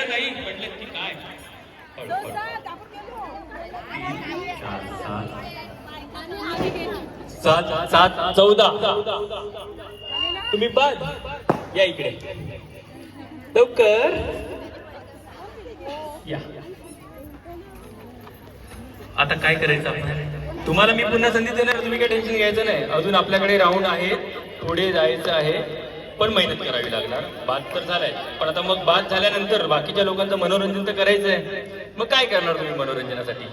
नाही म्हटलं की काय. सात सात 14. तुम्ही बाद या इकडे लवकर या. आता काय करायचं आपण? तुम्हाला मी पुन्हा संधी देणार, तुम्ही काही टेन्शन घ्यायचं नाही. अजून आपल्याकडे राऊंड आहेत, पुढे जायचं आहे, पण मेहनत करावी लागणार. बाद तर झालाय, पण आता मग बाद झाल्यानंतर बाकीच्या लोकांचं मनोरंजन तर करायचं आहे. मग काय करणार तुम्ही मनोरंजनासाठी?